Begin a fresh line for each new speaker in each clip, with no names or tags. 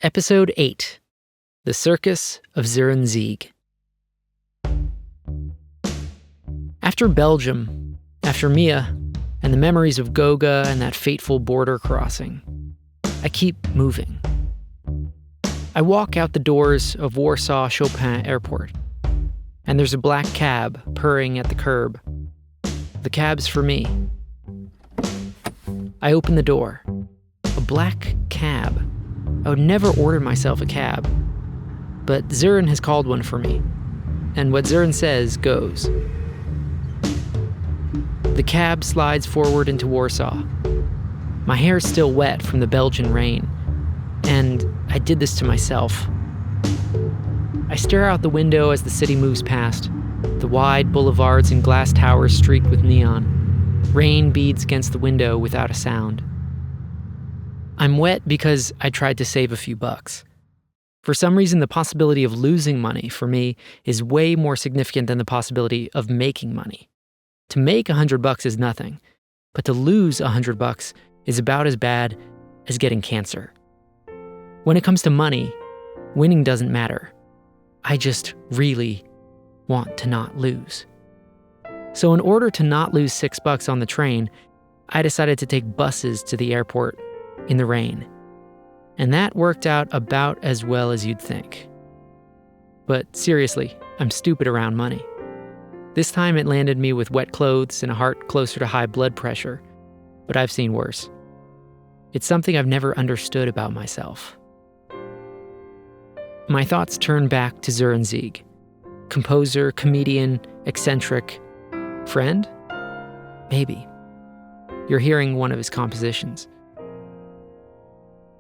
Episode 8. The Circus of Sören Sieg. After Belgium, after Mia, and the memories of Goga and that fateful border crossing, I keep moving. I walk out the doors of Warsaw Chopin Airport, and there's a black cab purring at the curb. The cab's for me. I open the door. A black cab. I would never order myself a cab, but Sören has called one for me, and what Sören says goes. The cab slides forward into Warsaw. My hair's still wet from the Belgian rain, and I did this to myself. I stare out the window as the city moves past, the wide boulevards and glass towers streaked with neon. Rain beads against the window without a sound. I'm wet because I tried to save a few bucks. For some reason, the possibility of losing money for me is way more significant than the possibility of making money. To make $100 is nothing, but to lose $100 is about as bad as getting cancer. When it comes to money, winning doesn't matter. I just really want to not lose. So in order to not lose $6 on the train, I decided to take buses to the airport in the rain. And that worked out about as well as you'd think. But seriously, I'm stupid around money. This time it landed me with wet clothes and a heart closer to high blood pressure, but I've seen worse. It's something I've never understood about myself. My thoughts turn back to Sören Sieg, composer, comedian, eccentric, friend? Maybe. You're hearing one of his compositions.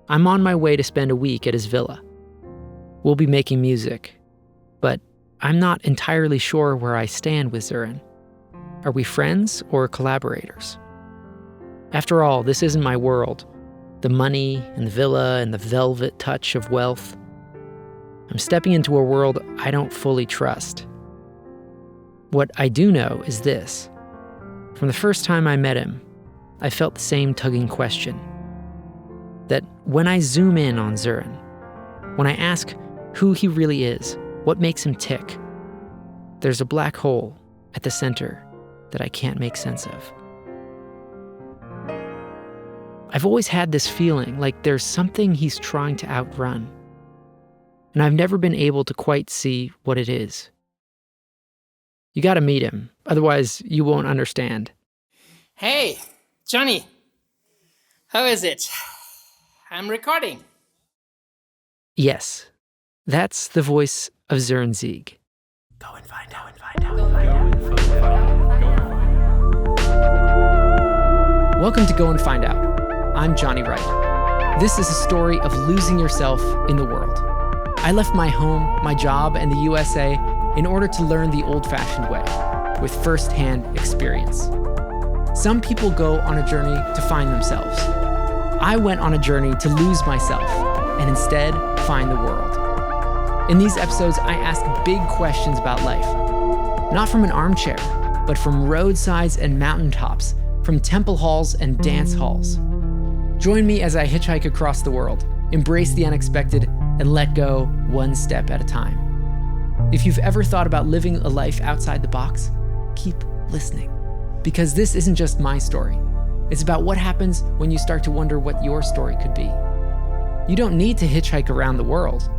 I'm on my way to spend a week at his villa. We'll be making music, but I'm not entirely sure where I stand with Sören. Are we friends or collaborators? After all, this isn't my world. The money and the villa and the velvet touch of wealth. I'm stepping into a world I don't fully trust. What I do know is this. From the first time I met him, I felt the same tugging question. That when I zoom in on Sören, when I ask who he really is, what makes him tick, there's a black hole at the center that I can't make sense of. I've always had this feeling like there's something he's trying to outrun, and I've never been able to quite see what it is. You gotta meet him, otherwise you won't understand.
Hey, Johnny. How is it? I'm recording.
Yes, that's the voice of Sören Sieg.
Go and find out.
Welcome to Go and Find Out. I'm Jonny Wright. This is a story of losing yourself in the world. I left my home, my job, and the USA in order to learn the old-fashioned way, with first-hand experience. Some people go on a journey to find themselves. I went on a journey to lose myself and instead find the world. In these episodes, I ask big questions about life. Not from an armchair, but from roadsides and mountaintops, from temple halls and dance halls. Join me as I hitchhike across the world, embrace the unexpected, and let go one step at a time. If you've ever thought about living a life outside the box, keep listening. Because this isn't just my story. It's about what happens when you start to wonder what your story could be. You don't need to hitchhike around the world.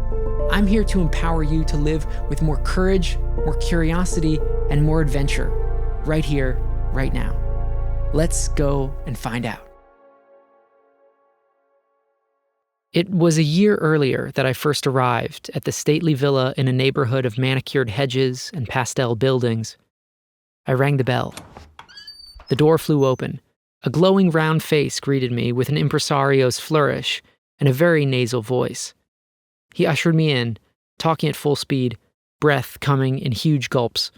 I'm here to empower you to live with more courage, more curiosity, and more adventure, right here, right now. Let's go and find out. It was a year earlier that I first arrived at the stately villa in a neighborhood of manicured hedges and pastel buildings. I rang the bell. The door flew open. A glowing round face greeted me with an impresario's flourish and a very nasal voice. He ushered me in, talking at full speed, breath coming in huge gulps.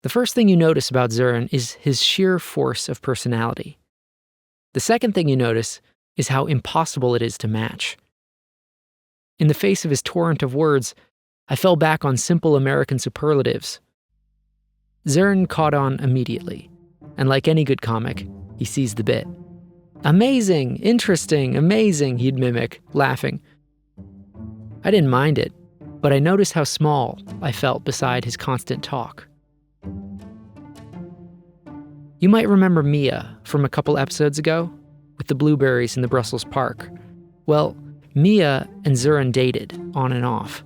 The first thing you notice about Sören is his sheer force of personality. The second thing you notice is how impossible it is to match. In the face of his torrent of words, I fell back on simple American superlatives. Sören caught on immediately, and like any good comic, he seized the bit. Amazing, interesting, amazing, he'd mimic, laughing. I didn't mind it, but I noticed how small I felt beside his constant talk. You might remember Mia from a couple episodes ago, with the blueberries in the Brussels park. Well, Mia and Sören dated, on and off.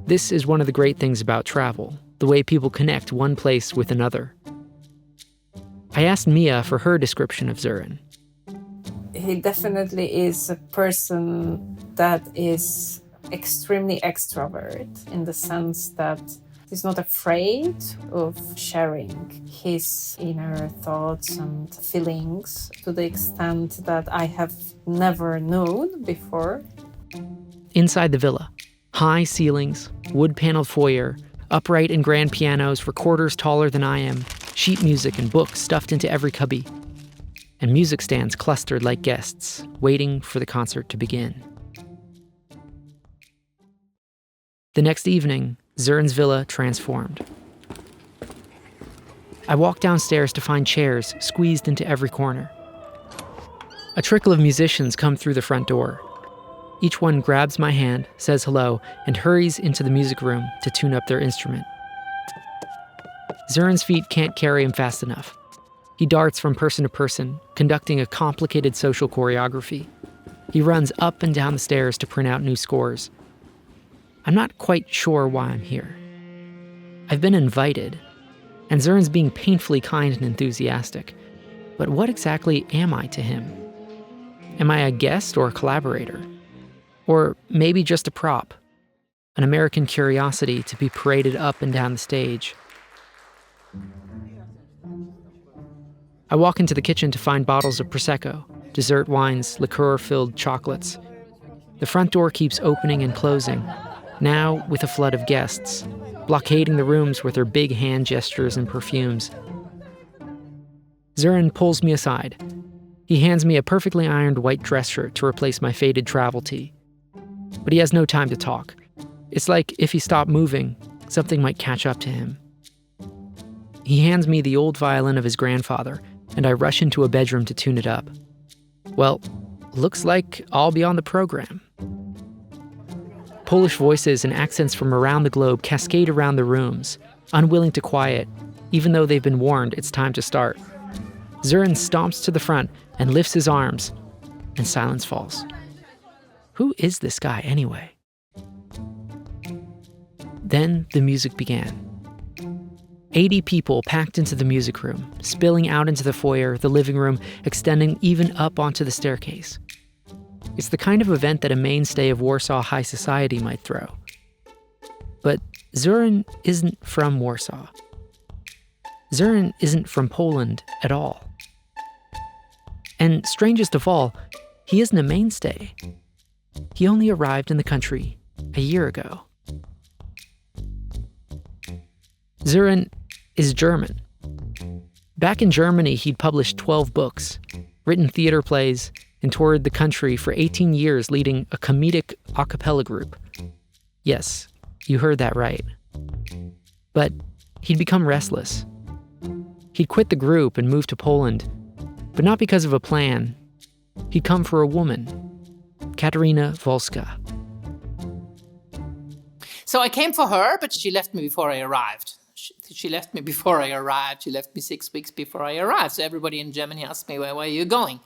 This is one of the great things about travel, the way people connect one place with another. I asked Mia for her description of Sören.
He definitely is a person that is extremely extrovert in the sense that he's not afraid of sharing his inner thoughts and feelings to the extent that I have never known before.
Inside the villa, high ceilings, wood-paneled foyer, upright and grand pianos, recorders taller than I am, sheet music and books stuffed into every cubby, and music stands clustered like guests, waiting for the concert to begin. The next evening, Sören's villa transformed. I walked downstairs to find chairs squeezed into every corner. A trickle of musicians come through the front door. Each one grabs my hand, says hello, and hurries into the music room to tune up their instrument. Sören's feet can't carry him fast enough. He darts from person to person, conducting a complicated social choreography. He runs up and down the stairs to print out new scores. I'm not quite sure why I'm here. I've been invited, and Sören's being painfully kind and enthusiastic. But what exactly am I to him? Am I a guest or a collaborator? Or maybe just a prop, an American curiosity to be paraded up and down the stage? I walk into the kitchen to find bottles of Prosecco, dessert wines, liqueur-filled chocolates. The front door keeps opening and closing, now with a flood of guests, blockading the rooms with their big hand gestures and perfumes. Sören pulls me aside. He hands me a perfectly ironed white dress shirt to replace my faded travel tee. But he has no time to talk. It's like if he stopped moving, something might catch up to him. He hands me the old violin of his grandfather, and I rush into a bedroom to tune it up. Well, looks like I'll be on the program. Polish voices and accents from around the globe cascade around the rooms, unwilling to quiet, even though they've been warned it's time to start. Sören stomps to the front and lifts his arms, and silence falls. Who is this guy anyway? Then the music began. 80 people packed into the music room, spilling out into the foyer, the living room, extending even up onto the staircase. It's the kind of event that a mainstay of Warsaw high society might throw. But Sören isn't from Warsaw. Sören isn't from Poland at all. And strangest of all, he isn't a mainstay. He only arrived in the country a year ago. Sören is German. Back in Germany, he'd published 12 books, written theater plays, and toured the country for 18 years leading a comedic a cappella group. Yes, you heard that right. But he'd become restless. He'd quit the group and moved to Poland, but not because of a plan. He'd come for a woman, Katarina Wolska.
So I came for her, but she left me before I arrived. She left me before I arrived. She left me 6 weeks before I arrived. So everybody in Germany asked me, where are you going?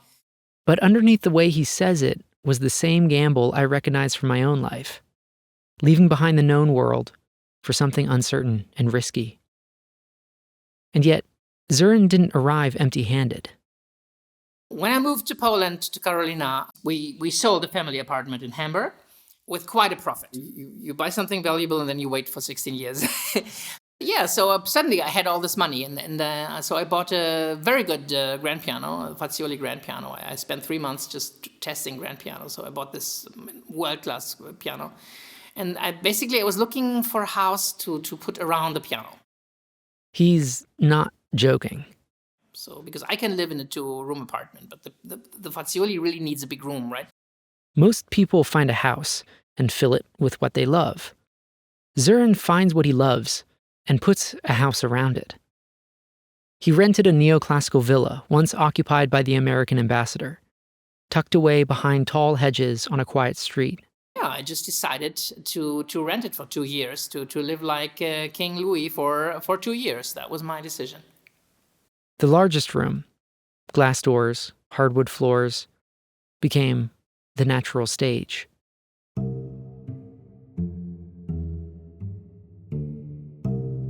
But underneath the way he says it was the same gamble I recognized from my own life, leaving behind the known world for something uncertain and risky. And yet, Sören didn't arrive empty-handed.
When I moved to Poland, to Carolina, we sold a family apartment in Hamburg with quite a profit. You buy something valuable and then you wait for 16 years. Yeah, so suddenly I had all this money, and so I bought a very good grand piano, a Fazioli grand piano. I spent 3 months just testing grand piano, so I bought this world-class piano. And I was looking for a house to put around the piano.
He's not joking.
So, because I can live in a 2-room apartment, but the Fazioli really needs a big room, right?
Most people find a house and fill it with what they love. Sören finds what he loves and puts a house around it. He rented a neoclassical villa once occupied by the American ambassador, tucked away behind tall hedges on a quiet street.
Yeah, I just decided to rent it for 2 years, to live like King Louis for 2 years. That was my decision.
The largest room, glass doors, hardwood floors, became the natural stage.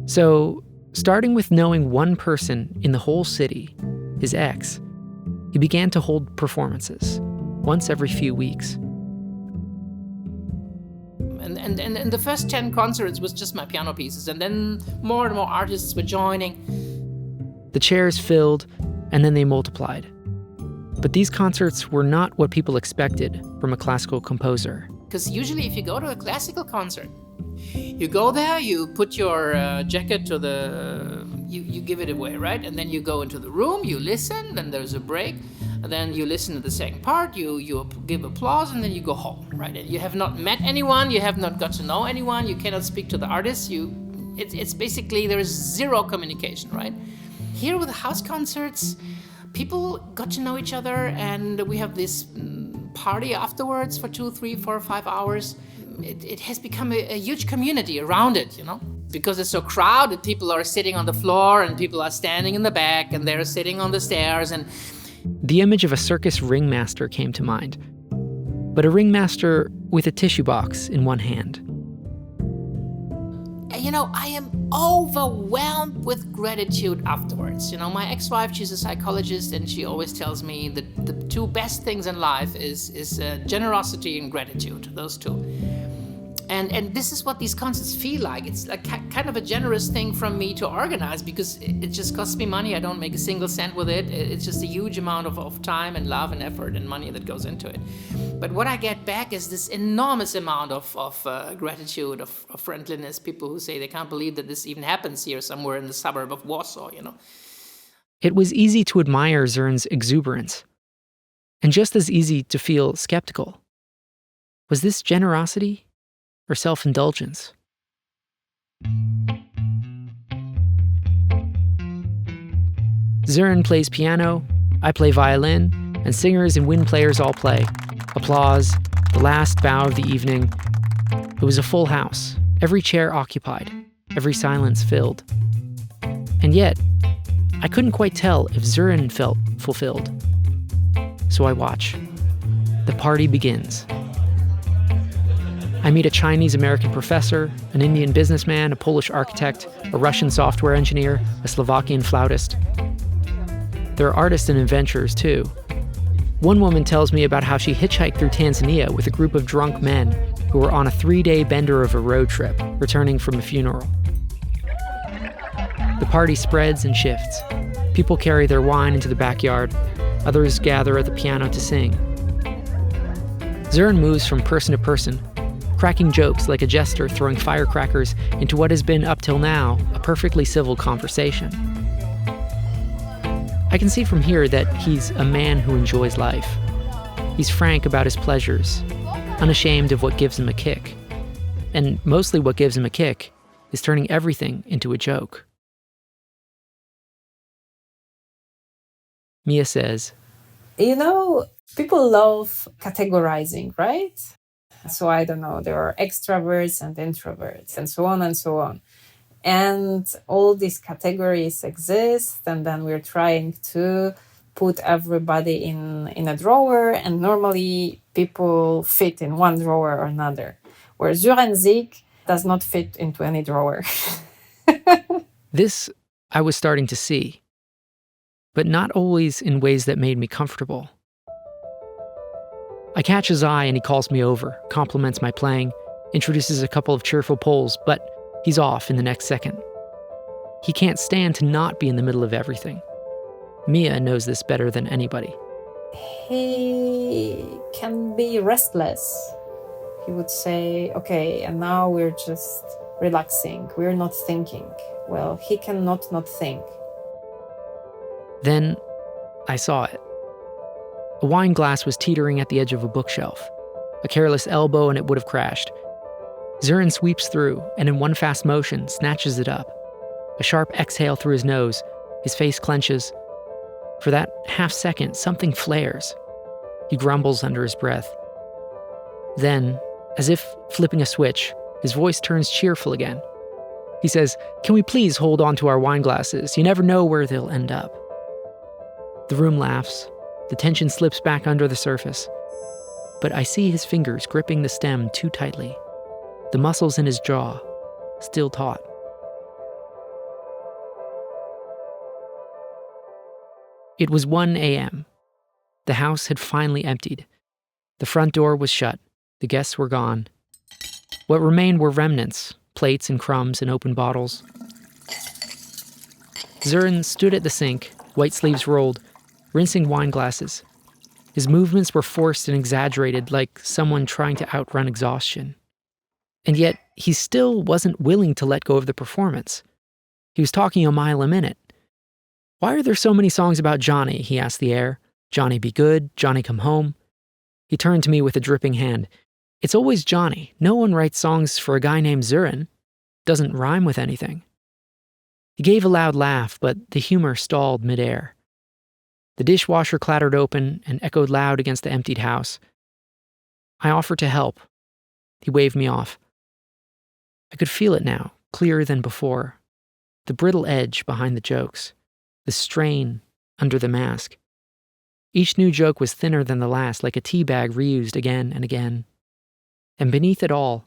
So, starting with knowing one person in the whole city, his ex, he began to hold performances, once every few weeks.
And the first 10 concerts was just my piano pieces, and then more and more artists were joining.
The chairs filled, and then they multiplied. But these concerts were not what people expected from a classical composer.
Because usually if you go to a classical concert, you go there, you put your jacket to the... You give it away, right? And then you go into the room, you listen, then there's a break, and then you listen to the second part, you give applause, and then you go home, right? And you have not met anyone, you have not got to know anyone, you cannot speak to the artist, it's basically, there is zero communication, right? Here with the house concerts, people got to know each other, and we have this party afterwards for 2, 3, 4, 5 hours. It has become a huge community around it, you know? Because it's so crowded, people are sitting on the floor, and people are standing in the back, and they're sitting on the stairs, and...
The image of a circus ringmaster came to mind, but a ringmaster with a tissue box in one hand.
You know, I am overwhelmed with gratitude afterwards. You know, my ex-wife, she's a psychologist, and she always tells me that the two best things in life is generosity and gratitude, those two. And this is what these concerts feel like. It's like kind of a generous thing from me to organize, because it just costs me money. I don't make a single cent with it. It's just a huge amount of time and love and effort and money that goes into it. But what I get back is this enormous amount of gratitude, of friendliness. People who say they can't believe that this even happens here somewhere in the suburb of Warsaw, you know.
It was easy to admire Sören's exuberance, and just as easy to feel skeptical. Was this generosity or self-indulgence? Sören plays piano, I play violin, and singers and wind players all play. Applause, the last bow of the evening. It was a full house, every chair occupied, every silence filled. And yet, I couldn't quite tell if Sören felt fulfilled. So I watch. The party begins. I meet a Chinese-American professor, an Indian businessman, a Polish architect, a Russian software engineer, a Slovakian flautist. There are artists and adventurers, too. One woman tells me about how she hitchhiked through Tanzania with a group of drunk men who were on a 3-day bender of a road trip, returning from a funeral. The party spreads and shifts. People carry their wine into the backyard. Others gather at the piano to sing. Sören moves from person to person, cracking jokes like a jester throwing firecrackers into what has been, up till now, a perfectly civil conversation. I can see from here that he's a man who enjoys life. He's frank about his pleasures, unashamed of what gives him a kick. And mostly what gives him a kick is turning everything into a joke. Mia says,
You know, people love categorizing, right? So I don't know, there are extroverts and introverts and so on and so on. And all these categories exist, and then we're trying to put everybody in a drawer, and normally people fit in one drawer or another, where Sören Sieg does not fit into any drawer.
This I was starting to see, but not always in ways that made me comfortable. I catch his eye and he calls me over, compliments my playing, introduces a couple of cheerful Poles, but he's off in the next second. He can't stand to not be in the middle of everything. Mia knows this better than anybody.
He can be restless. He would say, okay, and now we're just relaxing. We're not thinking. Well, he cannot not think.
Then I saw it. A wine glass was teetering at the edge of a bookshelf. A careless elbow and it would have crashed. Sören sweeps through and in one fast motion snatches it up. A sharp exhale through his nose, His face clenches. For that half second, something flares. He grumbles under his breath. Then, as if flipping a switch, his voice turns cheerful again. He says, "Can we please hold on to our wine glasses? You never know where they'll end up." The room laughs. The tension slips back under the surface. But I see his fingers gripping the stem too tightly. The muscles in his jaw still taut. It was 1 a.m. The house had finally emptied. The front door was shut. The guests were gone. What remained were remnants, plates and crumbs and open bottles. Sören stood at the sink, white sleeves rolled, rinsing wine glasses. His movements were forced and exaggerated, like someone trying to outrun exhaustion. And yet, he still wasn't willing to let go of the performance. He was talking a mile a minute. "Why are there so many songs about Johnny?" he asked the air. "Johnny be good, Johnny come home." He turned to me with a dripping hand. "It's always Johnny. No one writes songs for a guy named Sören. Doesn't rhyme with anything." He gave a loud laugh, but the humor stalled midair. The dishwasher clattered open and echoed loud against the emptied house. I offered to help. He waved me off. I could feel it now, clearer than before. The brittle edge behind the jokes. The strain under the mask. Each new joke was thinner than the last, like a tea bag reused again and again. And beneath it all,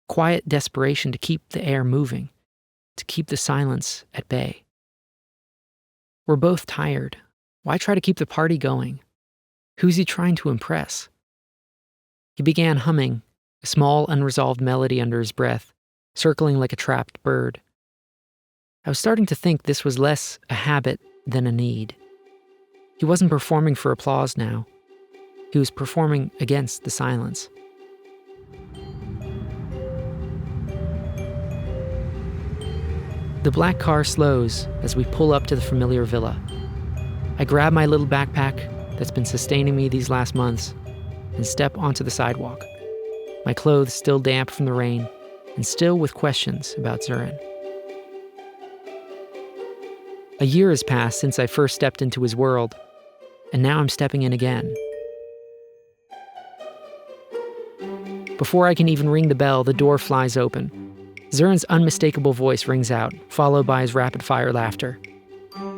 quiet desperation to keep the air moving, to keep the silence at bay. We're both tired. Why try to keep the party going? Who's he trying to impress? He began humming, a small, unresolved melody under his breath, circling like a trapped bird. I was starting to think this was less a habit than a need. He wasn't performing for applause now. He was performing against the silence. The black car slows as we pull up to the familiar villa. I grab my little backpack that's been sustaining me these last months and step onto the sidewalk, my clothes still damp from the rain and still with questions about Sören. A year has passed since I first stepped into his world, and now I'm stepping in again. Before I can even ring the bell, the door flies open. Sören's unmistakable voice rings out, followed by his rapid-fire laughter.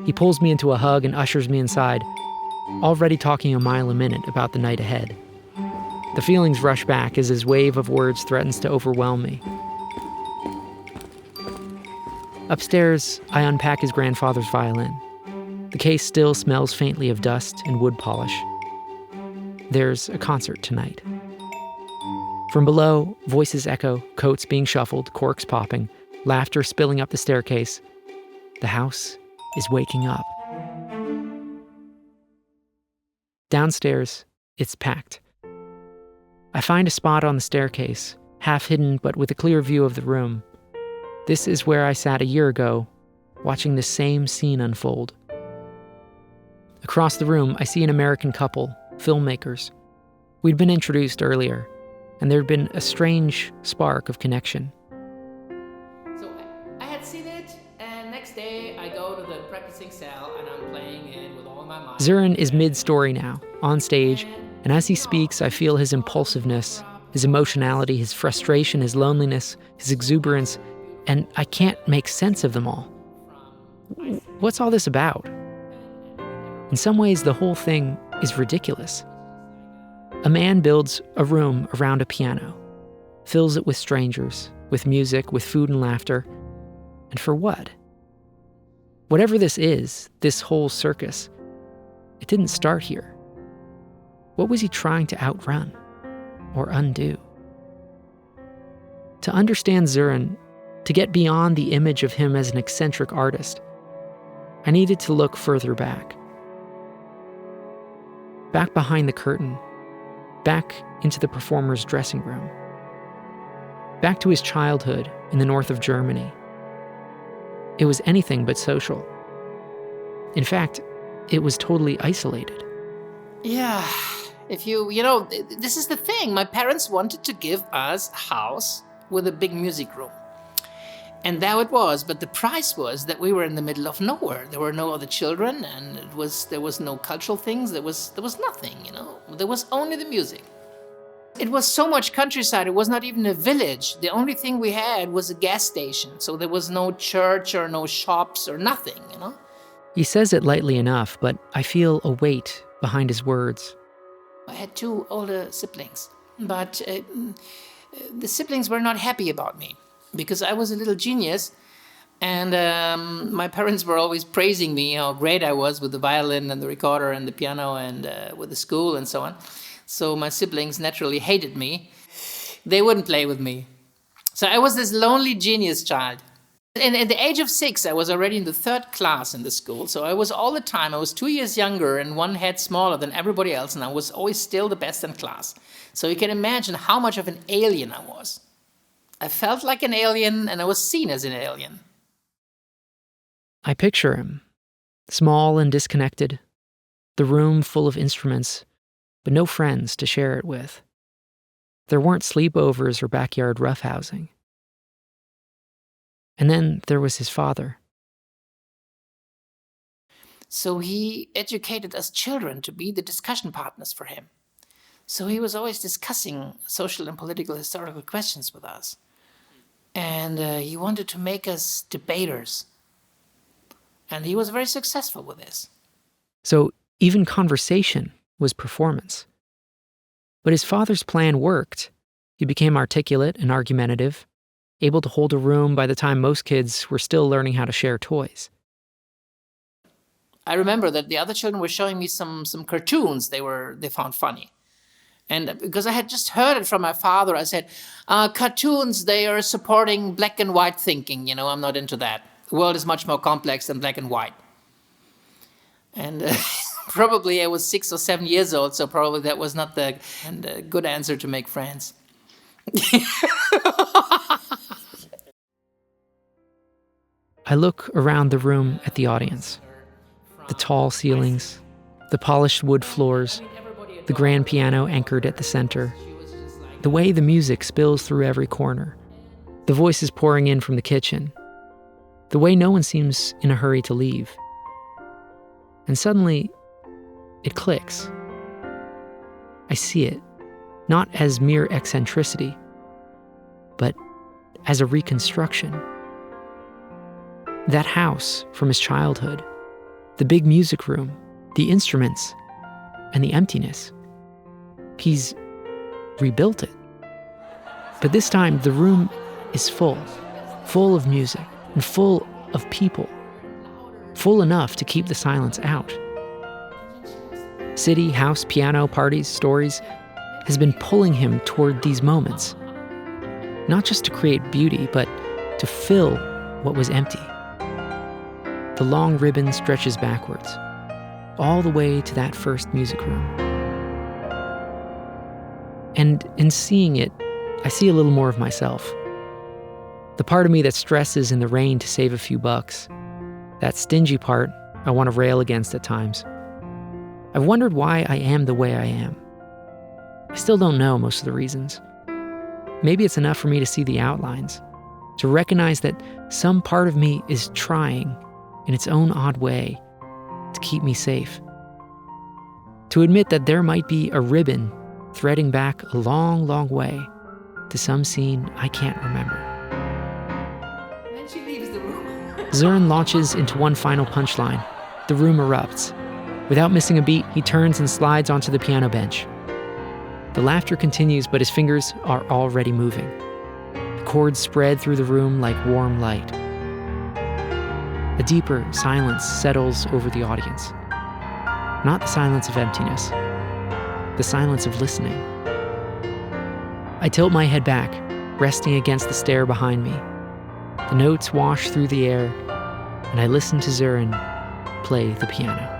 He pulls me into a hug and ushers me inside, already talking a mile a minute about the night ahead. The feelings rush back as his wave of words threatens to overwhelm me. Upstairs, I unpack his grandfather's violin. The case still smells faintly of dust and wood polish. There's a concert tonight. From below, voices echo, coats being shuffled, corks popping, laughter spilling up the staircase. The house is waking up. Downstairs, it's packed. I find a spot on the staircase, half hidden but with a clear view of the room. This is where I sat a year ago, watching the same scene unfold. Across the room, I see an American couple, filmmakers. We'd been introduced earlier, and there'd been a strange spark of connection.
So I had seen it, and next day I go to the practicing cell and I'm playing it with all my mind.
Sören is mid-story now, on stage, and as he speaks, I feel his impulsiveness, his emotionality, his frustration, his loneliness, his exuberance, and I can't make sense of them all. What's all this about? In some ways, the whole thing is ridiculous. A man builds a room around a piano, fills it with strangers, with music, with food and laughter. And for what? Whatever this is, this whole circus, it didn't start here. What was he trying to outrun or undo? To understand Sören, to get beyond the image of him as an eccentric artist, I needed to look further back. Back behind the curtain, back into the performer's dressing room, back to his childhood in the north of Germany. It was anything but social. In fact, it was totally isolated.
Yeah, this is the thing. My parents wanted to give us a house with a big music room. And there it was, but the price was that we were in the middle of nowhere. There were no other children, and there was no cultural things. There was nothing, you know. There was only the music. It was so much countryside. It was not even a village. The only thing we had was a gas station. So there was no church or no shops or nothing, you know.
He says it lightly enough, but I feel a weight behind his words.
I had 2 older siblings, but the siblings were not happy about me because I was a little genius, and my parents were always praising me how great I was with the violin and the recorder and the piano and with the school and so on. So my siblings naturally hated me. They wouldn't play with me. So I was this lonely genius child. And at the age of 6, I was already in the 3rd class in the school. So I was 2 years younger and 1 head smaller than everybody else. And I was always still the best in class. So you can imagine how much of an alien I was. I felt like an alien and I was seen as an alien.
I picture him, small and disconnected, the room full of instruments, but no friends to share it with. There weren't sleepovers or backyard roughhousing. And then there was his father.
So he educated us children to be the discussion partners for him. So he was always discussing social and political historical questions with us. And he wanted to make us debaters. And he was very successful with this.
So even conversation was performance. But his father's plan worked. He became articulate and argumentative, able to hold a room by the time most kids were still learning how to share toys.
I remember that the other children were showing me some cartoons they found funny. And because I had just heard it from my father, I said, cartoons, they are supporting black and white thinking. You know, I'm not into that. The world is much more complex than black and white. And probably I was 6 or 7 years old, so probably that was not the good answer to make friends.
I look around the room at the audience. The tall ceilings, the polished wood floors, the grand piano anchored at the center, the way the music spills through every corner, the voices pouring in from the kitchen, the way no one seems in a hurry to leave. And suddenly, it clicks. I see it, not as mere eccentricity, but as a reconstruction. That house from his childhood, the big music room, the instruments, and the emptiness. He's rebuilt it. But this time, the room is full of music and full of people, full enough to keep the silence out. City, house, piano, parties, stories has been pulling him toward these moments, not just to create beauty, but to fill what was empty. The long ribbon stretches backwards, all the way to that first music room. And in seeing it, I see a little more of myself. The part of me that stresses in the rain to save a few bucks. That stingy part I want to rail against at times. I've wondered why I am the way I am. I still don't know most of the reasons. Maybe it's enough for me to see the outlines, to recognize that some part of me is trying, in its own odd way, to keep me safe. To admit that there might be a ribbon threading back a long, long way to some scene I can't remember.
And then she leaves the room.
Sören launches into one final punchline. The room erupts. Without missing a beat, he turns and slides onto the piano bench. The laughter continues, but his fingers are already moving. The chords spread through the room like warm light. A deeper silence settles over the audience. Not the silence of emptiness, the silence of listening. I tilt my head back, resting against the stair behind me. The notes wash through the air, and I listen to Sören play the piano.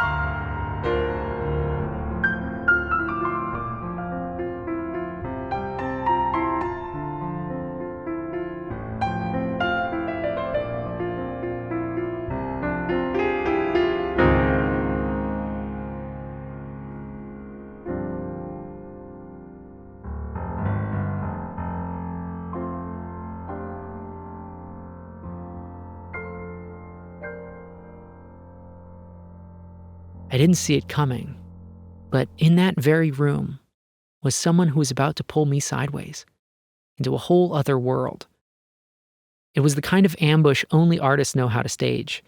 I didn't see it coming, but in that very room was someone who was about to pull me sideways into a whole other world. It was the kind of ambush only artists know how to stage,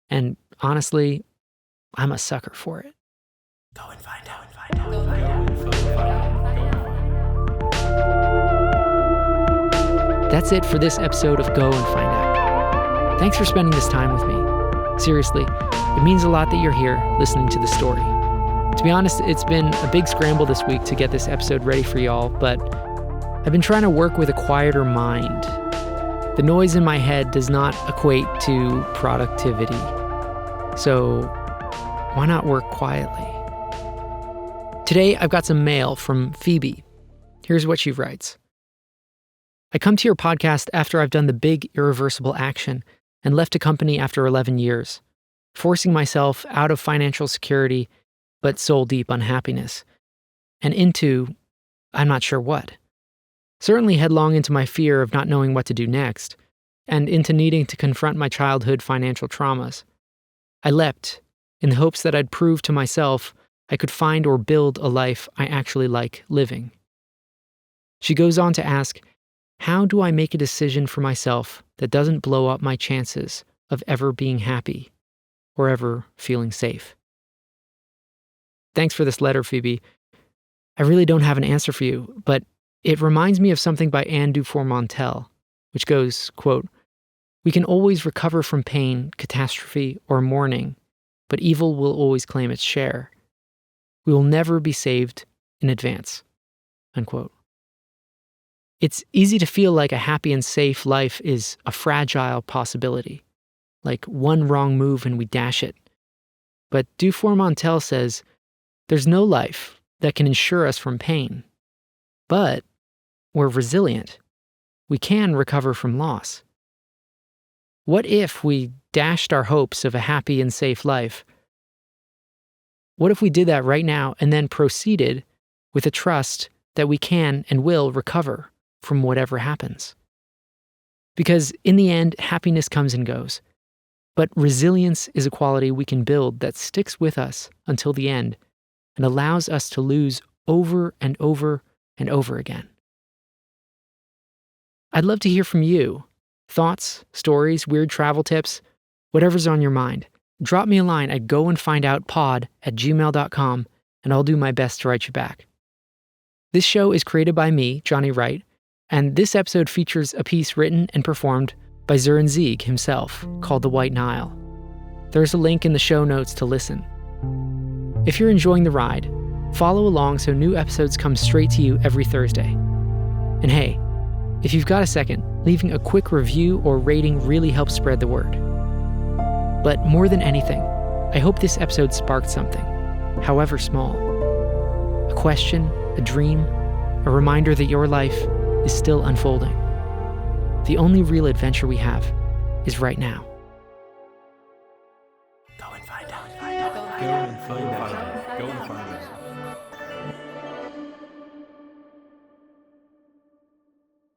and honestly, I'm a sucker for it. Go and find out. That's it for this episode of Go and Find Out. Thanks for spending this time with me. Seriously, it means a lot that you're here listening to the story. To be honest, it's been a big scramble this week to get this episode ready for y'all, but I've been trying to work with a quieter mind. The noise in my head does not equate to productivity. So why not work quietly? Today, I've got some mail from Phoebe. Here's what she writes. I come to your podcast after I've done the big irreversible action and left a company after 11 years, forcing myself out of financial security but soul-deep unhappiness, and into, I'm not sure what. Certainly headlong into my fear of not knowing what to do next, and into needing to confront my childhood financial traumas. I leapt in the hopes that I'd prove to myself I could find or build a life I actually like living. She goes on to ask, how do I make a decision for myself that doesn't blow up my chances of ever being happy or ever feeling safe? Thanks for this letter, Phoebe. I really don't have an answer for you, but it reminds me of something by Anne Dufour-Montel, which goes, quote, we can always recover from pain, catastrophe, or mourning, but evil will always claim its share. We will never be saved in advance, unquote. It's easy to feel like a happy and safe life is a fragile possibility, like one wrong move and we dash it. But Dufour-Montel says, there's no life that can insure us from pain, but we're resilient. We can recover from loss. What if we dashed our hopes of a happy and safe life? What if we did that right now and then proceeded with a trust that we can and will recover from whatever happens? Because in the end, happiness comes and goes, but resilience is a quality we can build that sticks with us until the end and allows us to lose over and over and over again. I'd love to hear from you. Thoughts, stories, weird travel tips, whatever's on your mind. Drop me a line at goandfindoutpod@gmail.com and I'll do my best to write you back. This show is created by me, Jonny Wright, and this episode features a piece written and performed by Sören Sieg himself called The White Nile. There's a link in the show notes to listen. If you're enjoying the ride, follow along so new episodes come straight to you every Thursday. And hey, if you've got a second, leaving a quick review or rating really helps spread the word. But more than anything, I hope this episode sparked something, however small. A question, a dream, a reminder that your life is still unfolding. The only real adventure we have is right now. Go and find out. Go and find out. Go and find out.